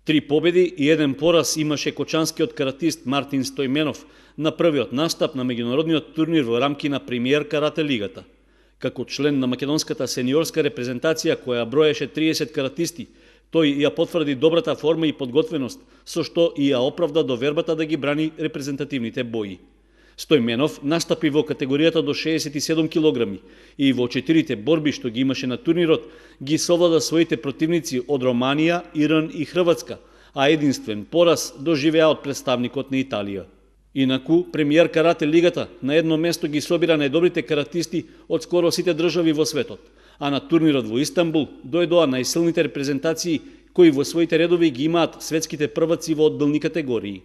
3 победи и 1 пораз имаше кочанскиот каратист Мартин Стојменов на првиот настап на меѓународниот турнир во рамки на Премиер Карате лигата. Како член на македонската сениорска репрезентација која броеше 30 каратисти, тој ја потврди добрата форма и подготвеност, со што и ја оправда довербата да ги брани репрезентативните бои. Стојменов настапи во категоријата до 67 килограми и во 4 борби што ги имаше на турнирот ги совлада своите противници од Романија, Иран и Хрватска, а единствен пораз доживеа од представникот на Италија. Инаку, Премиер Карате лигата на едно место ги собира најдобрите каратисти од скоро сите држави во светот, а на турнирот во Истанбул дојдоа најсилните репрезентации кои во своите редови ги имаат светските прваци во одделни категории.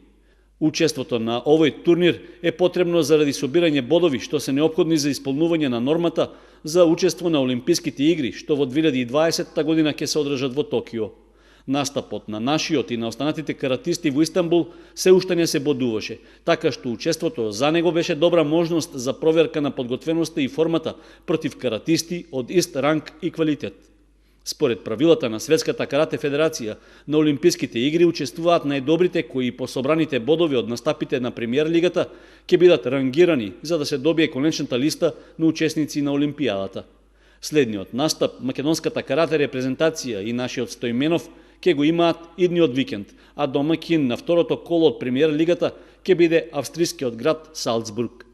Учеството на овој турнир е потребно заради собирање бодови што се неопходни за исполнување на нормата за учество на Олимписките игри што во 2020 година ќе се одржат во Токио. Настапот на нашиот и на останатите каратисти во Истанбул се уште не се бодуваше, така што учеството за него беше добра можност за проверка на подготвеноста и формата против каратисти од ист ранг и квалитет. Според правилата на Светската карате федерација, на Олимписките игри учествуваат најдобрите кои по собраните бодови од настапите на Премиер лигата ќе бидат рангирани за да се добие конечната листа на учесници на Олимпијадата. Следниот настап македонската карате репрезентација и нашиот Стојменов ќе го имаат идниот викенд, а домаќин на второто коло од Премиер лигата ќе биде австрискиот град Салцбург.